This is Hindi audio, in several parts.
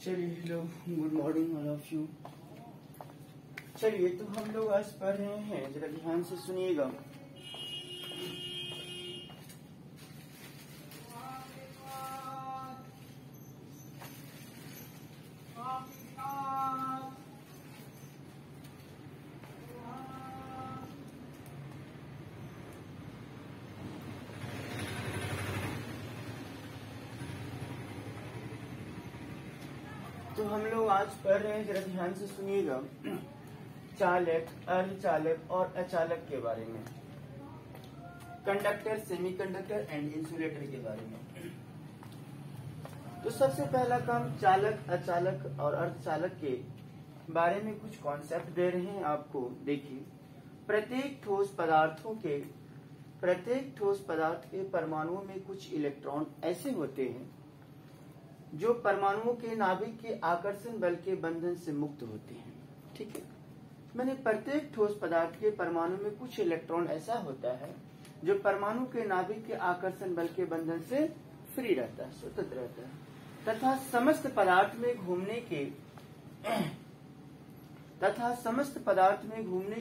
चलिए hello good morning all of you. चलिए तो हम लोग आज पढ़ रहे हैं, जरा ध्यान से सुनिएगा। तो हम लोग आज पढ़ रहे हैं, जरा ध्यान से सुनिएगा, चालक, अर्धचालक और अचालक के बारे में, कंडक्टर, सेमीकंडक्टर एंड इंसुलेटर के बारे में। तो सबसे पहला काम, चालक, अचालक और अर्धचालक के बारे में कुछ कॉन्सेप्ट दे रहे हैं आपको। देखिए, प्रत्येक ठोस पदार्थ के परमाणुओं में कुछ इलेक्ट्रॉन ऐसे होते हैं जो परमाणुओं के नाभिक के आकर्षण बल के बंधन से मुक्त होते हैं। ठीक है, मैंने प्रत्येक ठोस पदार्थ के परमाणु में कुछ इलेक्ट्रॉन ऐसा होता है जो परमाणु के नाभिक के आकर्षण बल के बंधन से फ्री रहता है, स्वतंत्र रहता है, तथा समस्त पदार्थ में घूमने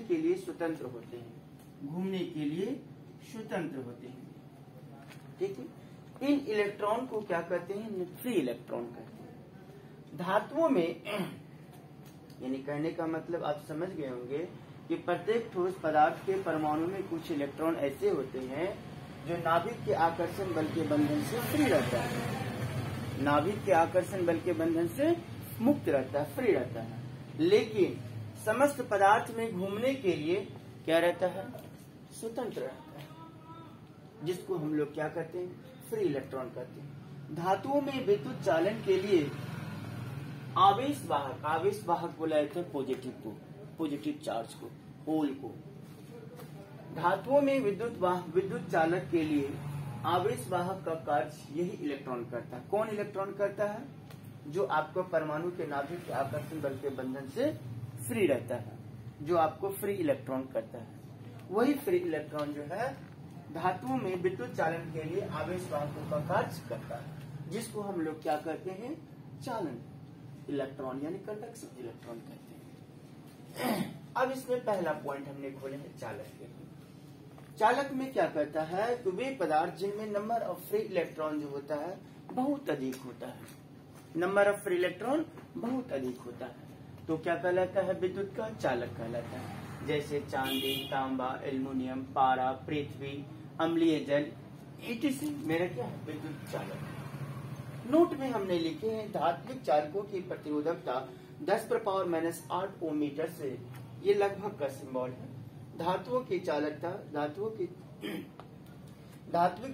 के लिए स्वतंत्र होते हैं, ठीक है। इन इलेक्ट्रॉन को क्या कहते हैं? फ्री इलेक्ट्रॉन कहते हैं। धातुओं में, यानी कहने का मतलब आप समझ गए होंगे कि प्रत्येक ठोस पदार्थ के परमाणु में कुछ इलेक्ट्रॉन ऐसे होते हैं जो नाभिक के आकर्षण बल के बंधन से फ्री रहता है, नाभिक के आकर्षण बल के बंधन से मुक्त रहता है, फ्री रहता है, लेकिन समस्त पदार्थ में घूमने के लिए क्या रहता है? स्वतंत्र रहता है, जिसको हम लोग क्या कहते हैं? फ्री इलेक्ट्रॉन कहते हैं। धातुओं में विद्युत चालन के लिए आवेश वाहक बोला जाता है पॉजिटिव चार्ज को, होल को। धातुओं में विद्युत चालक के लिए आवेश वाहक का कार्य यही इलेक्ट्रॉन करता है। कौन इलेक्ट्रॉन करता है? जो आपको परमाणु के नाभिक के आकर्षण बल के बंधन से फ्री रहता है, जो आपको फ्री इलेक्ट्रॉन करता है। वही फ्री इलेक्ट्रॉन जो है धातुओं में विद्युत चालन के लिए आवेश वाहकों का कार्य करता है, जिसको हम लोग क्या कहते हैं? चालन इलेक्ट्रॉन, यानी कंडक्शन इलेक्ट्रॉन कहते हैं। अब इसमें पहला पॉइंट हमने खोले हैं चालक के। चालक में क्या कहता है कि वे पदार्थ जिनमें नंबर ऑफ फ्री इलेक्ट्रॉन जो होता है बहुत अधिक होता है, नंबर ऑफ फ्री इलेक्ट्रॉन बहुत अधिक होता है, तो क्या कहलाता है? विद्युत का चालक कहलाता है। जैसे चांदी, तांबा, एल्युमिनियम, पारा, पृथ्वी, अम्लीय जल, etc मेरा क्या है? विद्युत चालक। नोट में हमने लिखे हैं धात्विक चालकों की प्रतिरोधकता 10⁻⁻8 ओम मीटर से, ये लगभग का सिंबल है। धात्विक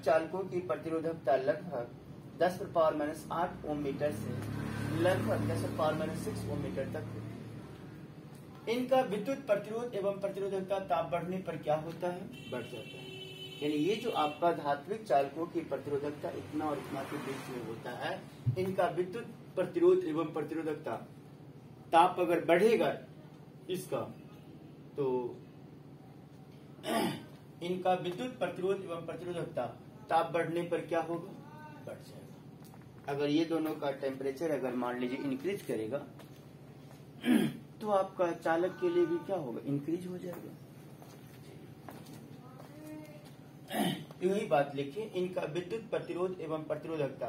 चालकों की प्रतिरोधकता लगभग 10⁻⁸ ओम मीटर से लगभग 10⁻⁶ ओम मीटर तक होती है। इनका विद्युत प्रतिरोध एवं प्रतिरोधकता ताप बढ़ने पर क्या होता है? बढ़ जाता है। यानी ये जो आपका धात्विक चालकों की प्रतिरोधकता इतना और इतना के बीच में होता है, इनका विद्युत प्रतिरोध एवं प्रतिरोधकता ताप अगर बढ़ेगा इसका, तो इनका विद्युत प्रतिरोध एवं प्रतिरोधकता ताप बढ़ने पर क्या होगा? बढ़ जाएगा। अगर ये दोनों का टेम्परेचर अगर मान लीजिए इंक्रीज करेगा तो आपका चालक के लिए भी क्या होगा? इंक्रीज हो जाएगा। यही बात लिखिए, इनका विद्युत प्रतिरोध एवं प्रतिरोधकता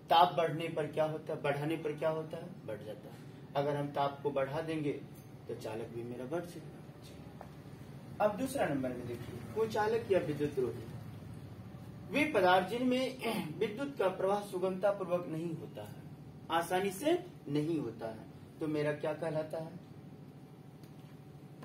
ताप बढ़ने पर क्या होता है? बढ़ाने पर क्या होता है? बढ़ जाता है। अगर हम ताप को बढ़ा देंगे तो चालक भी मेरा बढ़ जाएगा। अब दूसरा नंबर में देखिए, कुचालक या विद्युत रोधी। वे पदार्थ जिनमें विद्युत का प्रवाह सुगमता पूर्वक नहीं होता है, आसानी से नहीं होता है, तो मेरा क्या कहलाता है?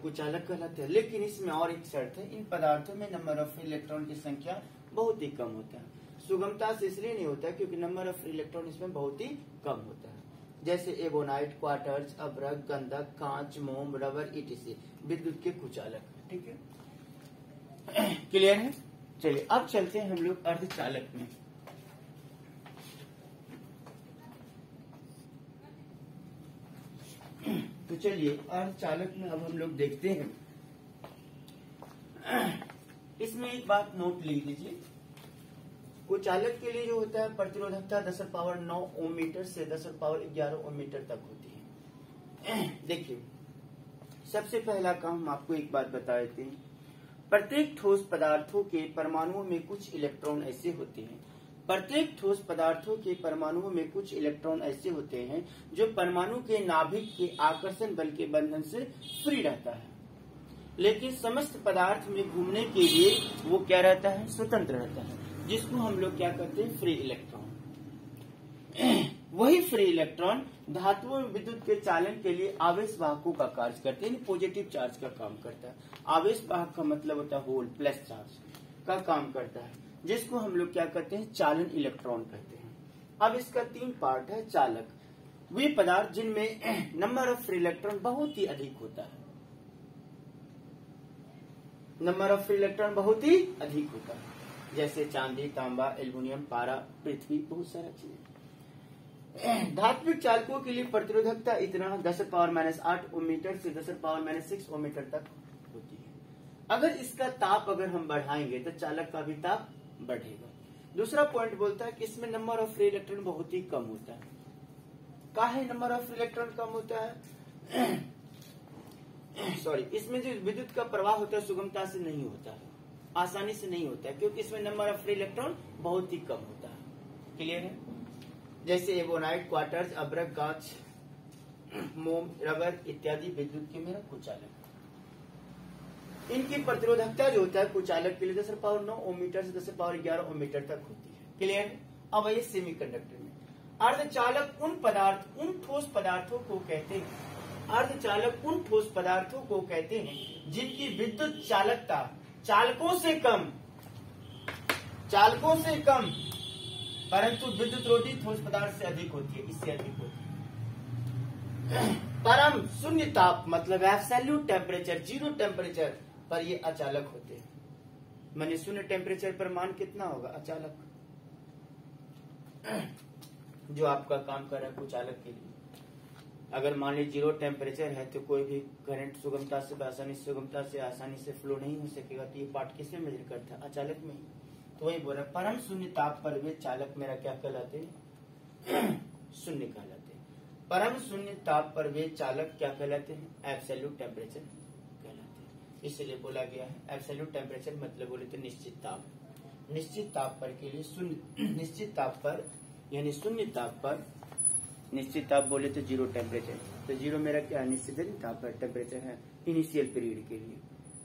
कुचालक कहलाता है। लेकिन इसमें और एक शर्त है, इन पदार्थों में नंबर ऑफ इलेक्ट्रॉन की संख्या बहुत ही कम होता है। सुगमता से इसलिए नहीं होता क्योंकि नंबर ऑफ इलेक्ट्रॉन इसमें बहुत ही कम होता है। जैसे एबोनाइट, क्वार्टर्स, अभ्रक, गंधक, कांच, मोम, रबर, etc विद्युत के कुचालक। ठीक है, क्लियर है? चलिए अब चलते हैं हम लोग अर्धचालक में। तो चलिए अर्धचालक में अब हम लोग देखते हैं। इसमें एक बात नोट लिख लीजिए, कुचालक के लिए जो होता है प्रतिरोधकता 10⁻9 ओम मीटर से 10⁻11 ओम मीटर तक होती है। देखिए, सबसे पहला काम हम आपको एक बात बता देते हैं। प्रत्येक ठोस पदार्थों के परमाणुओं में कुछ इलेक्ट्रॉन ऐसे होते हैं प्रत्येक ठोस पदार्थों के परमाणुओं में कुछ इलेक्ट्रॉन ऐसे होते हैं जो परमाणु के नाभिक के आकर्षण बल के बंधन से फ्री रहता है, लेकिन समस्त पदार्थ में घूमने के लिए वो क्या रहता है, स्वतंत्र रहता है, जिसको हम लोग क्या कहते हैं, फ्री इलेक्ट्रॉन। वही फ्री इलेक्ट्रॉन धातुओं में विद्युत के चालन के लिए आवेश वाहकों का कार्य करते हैं, पॉजिटिव चार्ज का काम करता है। आवेश वाहक का मतलब होता है होल, प्लस चार्ज का काम करता है, जिसको हम लोग क्या कहते हैं, चालन इलेक्ट्रॉन कहते हैं। अब इसका 3 पार्ट है। चालक वे पदार्थ जिनमें नंबर ऑफ फ्री इलेक्ट्रॉन बहुत ही अधिक होता है, नंबर ऑफ फ्री इलेक्ट्रॉन बहुत ही अधिक होता है, जैसे चांदी, तांबा, एल्युमिनियम, पारा, पृथ्वी, बहुत सारा चीजें। धात्विक चालकों के लिए प्रतिरोधकता इतना 10⁻8 ओम मीटर से 10⁻6 ओम मीटर तक होती है। अगर इसका ताप अगर हम बढ़ाएंगे तो चालक का भी ताप बढ़ेगा। दूसरा पॉइंट बोलता है कि इसमें नंबर ऑफ फ्री इलेक्ट्रॉन बहुत ही कम होता है। काहे नंबर ऑफ फ्री इलेक्ट्रॉन कम होता है? सॉरी, इसमें जो विद्युत का प्रवाह होता है सुगमता से नहीं होता है, आसानी से नहीं होता है, क्योंकि इसमें नंबर ऑफ फ्री इलेक्ट्रॉन बहुत ही कम होता है। क्लियर है? जैसे एबोनाइट, क्वार्टर्स, अब्रक, कांच, मोम, रबर इत्यादि विद्युत के मेरा कुचालक। इनकी प्रतिरोधकता जो होता है कुचालक के लिए 10⁻9 ओम मीटर से 10⁻11 ओम मीटर तक होती है। क्लियर? अब आइए सेमीकंडक्टर में। अर्धचालक उन ठोस पदार्थों को कहते हैं, अर्धचालक उन ठोस पदार्थों को कहते हैं जिनकी विद्युत चालकता चालकों से कम परंतु विद्युत रोधी ठोस पदार्थ से अधिक होती है, इससे अधिक होती है। परम शून्य ताप मतलब एब्सोल्यूट टेम्परेचर, 0 टेम्परेचर पर ये अचालक होते हैं। माने शून्य टेम्परेचर पर मान कितना होगा, अचालक, जो आपका काम कर रहा है कुचालक के लिए। अगर मान लीजिए 0 टेम्परेचर है तो कोई भी करंट सुगमता से आसानी से फ्लो नहीं हो सकेगा। तो ये पार्ट किसमें मेजर करता है, अचालक में। तो वही बोल रहा है परम शून्य ताप पर वे चालक मेरा क्या कहलाते हैं, शून्य कहलाते हैं। परम शून्य ताप पर वे चालक क्या कहलाते हैं, एब्सोल्यूट टेम्परेचर कहलाते हैं। इसलिए बोला गया है एब्सोल्यूट टेम्परेचर मतलब बोले तो निश्चित ताप। निश्चित ताप पर के लिए शून्य, निश्चित ताप पर यानी शून्य ताप पर, निश्चित ताप बोले तो 0 टेम्परेचर। तो 0 मेरा क्या है, निश्चित ताप पर टेम्परेचर है इनिशियल पीरियड के लिए,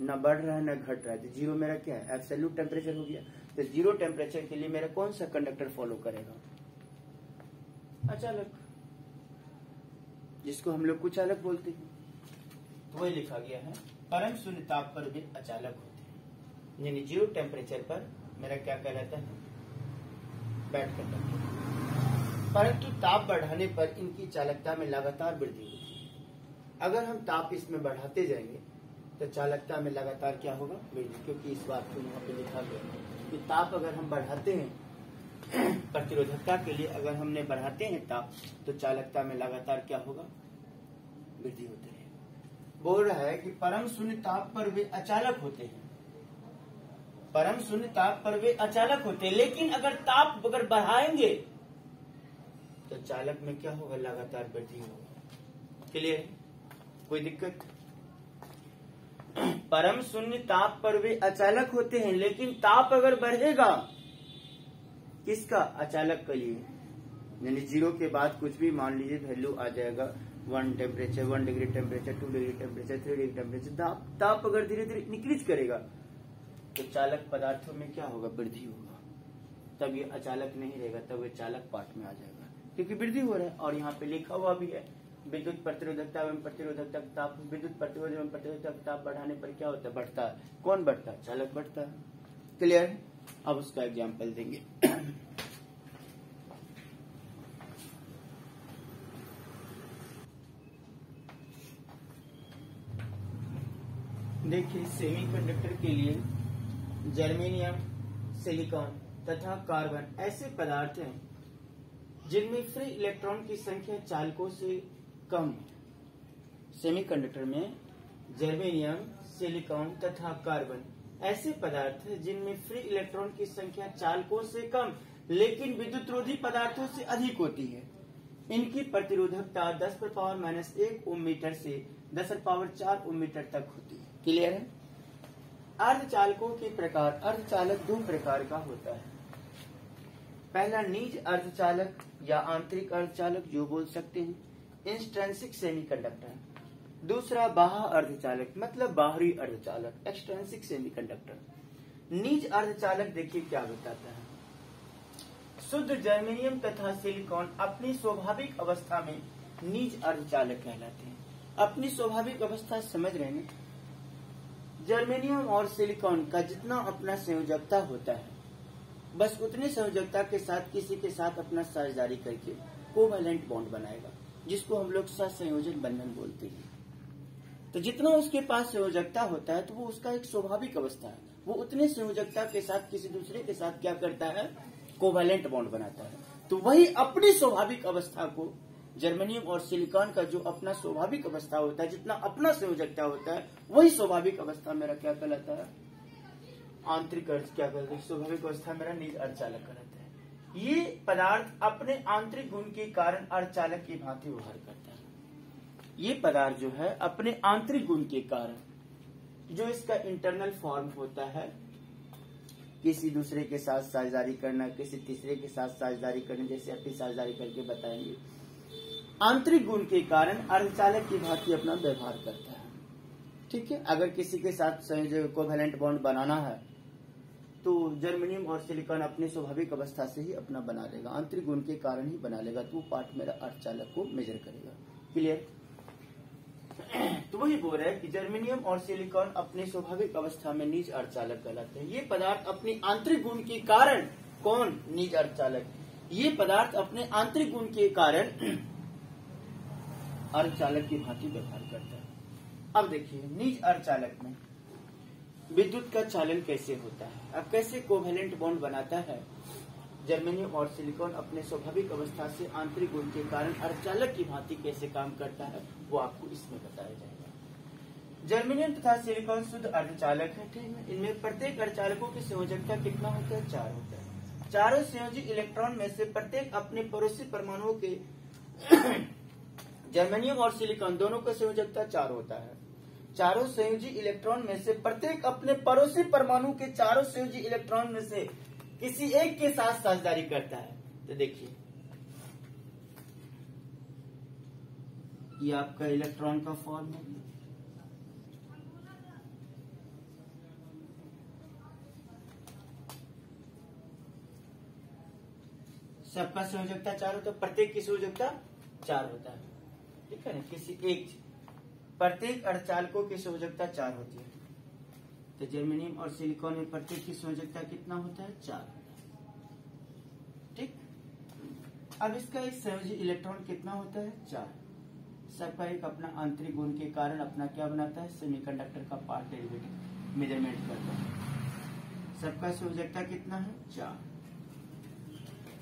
न बढ़ रहा है न घट रहा है। तो 0 मेरा क्या है, एब्सोल्यूट टेम्परेचर हो गया। तो 0 टेम्परेचर के लिए मेरा कौन सा कंडक्टर फॉलो करेगा, अचालक, जिसको हम लोग कुचालक बोलते हैं। तो वही लिखा गया है परम शून्य ताप पर भी अचालक होते हैं, यानी 0 टेम्परेचर पर मेरा क्या कहलाता है, बैट कंडक्टर। परंतु ताप बढ़ाने पर इनकी चालकता में लगातार वृद्धि होती है। अगर हम ताप इसमें बढ़ाते जाएंगे तो चालकता में लगातार क्या होगा, वृद्धि। क्योंकि इस बात को यहाँ पे लिखा गया है कि ताप अगर हम बढ़ाते हैं प्रतिरोधकता के लिए, अगर हमने बढ़ाते हैं ताप तो चालकता में लगातार क्या होगा, वृद्धि होती है। बोल रहा है कि परम शून्य ताप पर वे अचालक होते हैं, परम शून्य ताप पर वे अचालक होते हैं, लेकिन अगर ताप अगर बढ़ाएंगे तो चालक में क्या होगा, लगातार वृद्धि होगा। क्लियर है? कोई दिक्कत? परम शून्य ताप पर वे अचालक होते हैं, लेकिन ताप अगर बढ़ेगा किसका, अचालक के लिए, यानी 0 के बाद कुछ भी मान लीजिए वैल्यू आ जाएगा, 1 temperature, 1 degree temperature, 2 degree temperature, 3 degree temperature, ताप अगर धीरे धीरे इंक्रीज करेगा तो चालक पदार्थों में क्या होगा, वृद्धि होगा। तब ये अचालक नहीं रहेगा, तब ये चालक पार्ट में आ जाएगा, क्योंकि वृद्धि हो रहा है। और यहाँ पे लिखा हुआ भी है विद्युत प्रतिरोधकता एवं प्रतिरोधकता ताप, विद्युत प्रतिरोध एवं प्रतिरोधकता ताप बढ़ाने पर क्या होता है, बढ़ता है। कौन बढ़ता है, चालक बढ़ता है। क्लियर है? अब उसका एग्जाम्पल देंगे। देखिए, सेमीकंडक्टर के लिए जर्मेनियम, सिलिकॉन तथा कार्बन ऐसे पदार्थ हैं जिनमें फ्री इलेक्ट्रॉन की संख्या चालकों से कम है। सेमीकंडक्टर में जर्मेनियम, सिलिकॉन तथा कार्बन ऐसे पदार्थ हैं जिनमें फ्री इलेक्ट्रॉन की संख्या चालकों से कम लेकिन विद्युतरोधी पदार्थों से अधिक होती है। इनकी प्रतिरोधकता 10⁻⁻1 ओम मीटर से 10⁻4 ओम मीटर तक होती है। क्लियर है? अर्धचालकों के प्रकार। अर्धचालक दो प्रकार का होता है। पहला निज अर्धचालक या आंतरिक अर्धचालक जो बोल सकते हैं, इंस्ट्रिंसिक सेमीकंडक्टर। दूसरा बाह्य अर्धचालक मतलब बाहरी अर्धचालक, एक्सट्रिंसिक सेमीकंडक्टर। निज अर्धचालक देखिए क्या बताता है। शुद्ध जर्मेनियम तथा सिलिकॉन अपनी स्वाभाविक अवस्था में निज अर्धचालक कहलाते हैं। अपनी स्वाभाविक अवस्था समझ रहे हैं? जर्मेनियम और सिलिकॉन का जितना अपना संयोजकता होता है, बस उतनी संयोजकता के साथ किसी के साथ अपना साझेदारी करके कोवैलेंट बॉन्ड बनाएगा, जिसको हम लोग सहसंयोजक बंधन बोलते हैं। तो जितना उसके पास संयोजकता होता है तो वो उसका एक स्वाभाविक अवस्था है। वो उतने संयोजकता के साथ किसी दूसरे के साथ क्या करता है? कोवैलेंट बॉन्ड बनाता है। तो वही अपनी स्वाभाविक अवस्था को जर्मेनियम और सिलिकॉन का जो अपना स्वाभाविक अवस्था होता है, जितना अपना संयोजकता होता है, वही स्वाभाविक अवस्था मेरा क्या कहलाता है? आंतरिक अर्ध क्या कहते हैं? स्वाभाविक अवस्था मेरा निज अर्धचालक कहलाता है। ये पदार्थ अपने आंतरिक गुण के कारण अर्धचालक की भांति व्यवहार करता है। ये पदार्थ जो है अपने आंतरिक गुण के कारण, जो इसका इंटरनल फॉर्म होता है, किसी दूसरे के साथ साझेदारी करना, किसी तीसरे के साथ साझेदारी करना, जैसे अपनी साझेदारी करके बताएंगे, आंतरिक गुण के कारण अर्धचालक की भांति अपना व्यवहार करता है। ठीक है? अगर किसी के साथ संयोजक कोवैलेंट बॉन्ड बनाना है तो जर्मेनियम और सिलिकॉन अपनी स्वाभाविक अवस्था से ही अपना बना लेगा, आंतरिक गुण के कारण ही बना लेगा। तो वो पार्ट मेरा अर्धचालक को मेजर करेगा। क्लियर? तो वही बोल रहा है कि जर्मेनियम और सिलिकॉन अपनी स्वाभाविक अवस्था में निज अर्धचालक कहलाते हैं। ये पदार्थ अपनी आंतरिक गुण के कारण, कौन? निज अर्धचालक। ये पदार्थ अपने आंतरिक गुण के कारण अर्धचालक की भांति व्यवहार करता है। अब देखिए निज अर्धचालक में विद्युत का चालन कैसे होता है। अब कैसे कोवैलेंट बॉन्ड बनाता है जर्मेनियम और सिलिकॉन अपने स्वाभाविक अवस्था से आंतरिक गुण के कारण अर्धचालक की भांति कैसे काम करता है, वो आपको इसमें बताया जाएगा। जर्मेनियम तथा सिलिकॉन शुद्ध अर्धचालक है। ठीक है? इनमें प्रत्येक अर्धचालकों की संयोजकता कितना होता है? 4 होता है। चारों संयोजी इलेक्ट्रॉन में से प्रत्येक अपने पड़ोसी परमाणुओं के जर्मेनियम और सिलिकॉन दोनों का संयोजकता 4 होता है। चारों संयोजी इलेक्ट्रॉन में से प्रत्येक अपने पड़ोसी परमाणु के चारों संयोजी इलेक्ट्रॉन में से किसी एक के साथ साझेदारी करता है। तो देखिए ये आपका इलेक्ट्रॉन का फॉर्म है। सबका संयोजकता 4 होता है, प्रत्येक की संयोजकता 4 होता है। ठीक है ना? किसी एक प्रत्येक अर्धचालकों की संयोजकता 4 होती है। तो जर्मेनियम और सिलिकॉन में प्रत्येक की संयोजकता कितना होता है? 4। ठीक। अब इसका एक संयोजी इलेक्ट्रॉन कितना होता है? 4। सबका एक अपना आंतरिक गुण के कारण अपना क्या बनाता है? सेमीकंडक्टर का पार्ट डेरिवेटिव मेजरमेंट करता है। सबका संयोजकता कितना है? 4।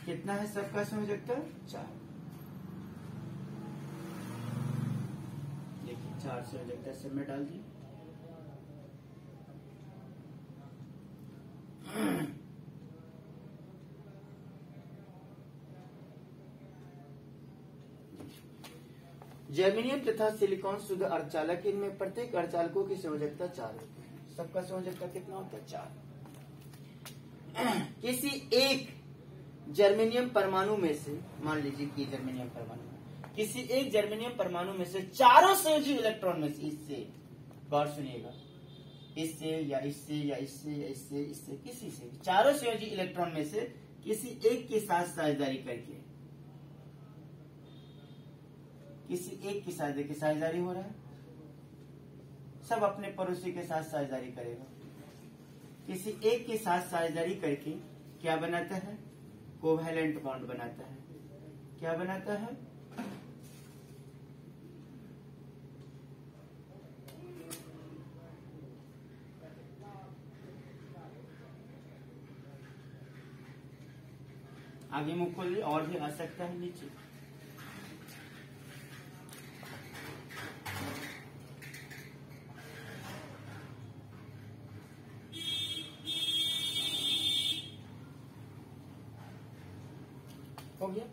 कितना है सबका संयोजकता? 4। देखिए 4 संयोजकता सब में डाल दिए। जर्मेनियम तथा सिलिकॉन शुद्ध अर्धचालक, इनमें प्रत्येक अर्धचालकों की संयोजकता 4 होती है। सबका संयोजकता कितना होता है? 4। किसी एक जर्मेनियम परमाणु में से, मान लीजिए कि जर्मेनियम परमाणु, किसी एक जर्मेनियम परमाणु में से चारों संयोजी इलेक्ट्रॉन में से, इससे गौर सुनिएगा, इससे या इससे या इससे या इससे इससे किसी से, चारों संयोजी इलेक्ट्रॉन में से किसी एक के साथ साझेदारी करके, किसी एक की साझेदारी हो रहा है, सब अपने पड़ोसी के साथ साझेदारी करेगा। किसी एक के साथ साझेदारी करके क्या बनाता है? कोवैलेंट बॉन्ड बनाता है। क्या बनाता है? आगे मुख खोलिए, और भी आ सकता है नीचे। हो गया।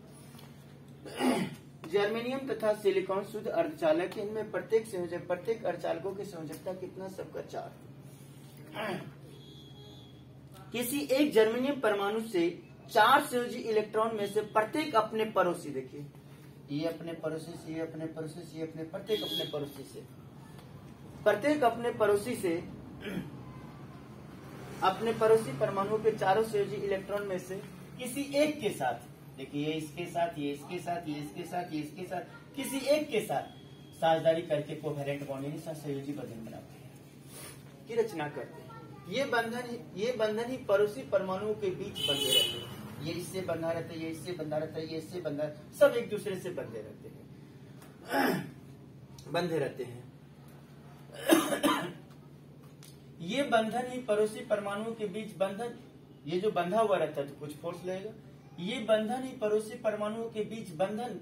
जर्मेनियम तथा सिलिकॉन शुद्ध अर्धचालक, इनमें प्रत्येक अर्धचालकों की संयोजकता कितना, सबका 4। किसी एक जर्मेनियम परमाणु से 4 संयोजी इलेक्ट्रॉन में से प्रत्येक अपने पड़ोसी, देखिए ये अपने पड़ोसी से, ये अपने पड़ोसी से, ये प्रत्येक अपने पड़ोसी से अपने पड़ोसी परमाणु के 4 संयोजी इलेक्ट्रॉन में से किसी एक के साथ, देखिए ये इसके साथ, ये इसके साथ, ये इसके साथ, ये इसके साथ, किसी एक के साथ साझेदारी करके कोवैलेंट बॉन्ड यानी सहसंयोजी बंधन बनाते हैं, की रचना करते हैं। ये बंधन ही पड़ोसी परमाणुओं के बीच बंधे रहते हैं। ये इससे बंधा रहता है, ये इससे बंधा रहता है, ये इससे बंधा, सब एक दूसरे से बंधे रहते हैं। ये बंधन ही पड़ोसी परमाणुओं के बीच बंधन, ये जो बंधा हुआ रहता है तो कुछ फोर्स लगेगा, ये बंधन ही पड़ोसी परमाणुओं के बीच बंधन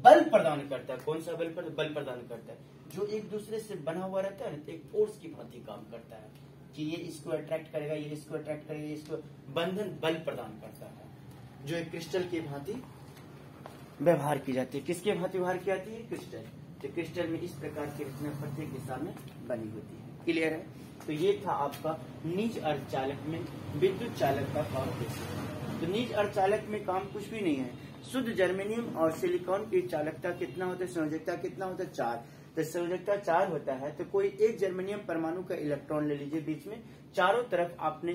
बल प्रदान करता है। कौन सा बल प्रदान करता है? जो एक दूसरे से बना हुआ रहता है, एक फोर्स की भांति काम करता है कि ये इसको अट्रैक्ट करेगा, ये इसको अट्रैक्ट करेगा, इसको बंधन बल प्रदान करता है, जो एक क्रिस्टल की भांति व्यवहार की जाती है। किसके भांति व्यवहार की जाती है? क्रिस्टल। तो क्रिस्टल में इस प्रकार की रचना प्रत्येक दिशा में बनी होती है। क्लियर है? तो ये था आपका निज अर्धचालक में विद्युत चालक का काम कैसे। तो निज अर्धचालक में काम कुछ भी नहीं है। शुद्ध जर्मेनियम और सिलिकॉन की चालकता कितना होता है, संयोजकता कितना होता है? 4। तो संयोजकता 4 होता है। तो कोई एक जर्मेनियम परमाणु का इलेक्ट्रॉन ले लीजिए, बीच में चारों तरफ आपने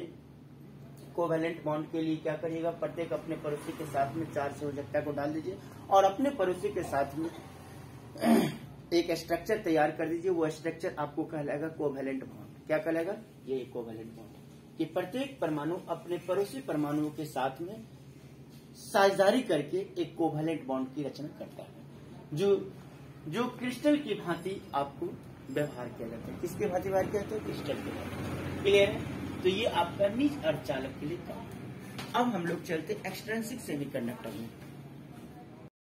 कोवैलेंट बॉन्ड के लिए क्या करिएगा, प्रत्येक अपने पड़ोसी के साथ में 4 संयोजकता को डाल दीजिए और अपने पड़ोसी के साथ में एक स्ट्रक्चर तैयार कर दीजिए। वो स्ट्रक्चर आपको कहलाएगा कोवैलेंट बॉन्ड। क्या कहलाएगा? ये कोवैलेंट बॉन्ड कि प्रत्येक परमाणु अपने पड़ोसी परमाणुओं के साथ में साझेदारी करके एक कोवैलेंट बॉन्ड की रचना करता है, जो क्रिस्टल की भांति आपको व्यवहार किया जाता है। किसके भांति व्यवहार किया जाता है? क्रिस्टल के भांति। क्लियर है? तो ये आपका निज अर्धचालक के लिए काम। अब हम लोग चलते एक्सट्रिंसिक सेमीकंडक्टर में।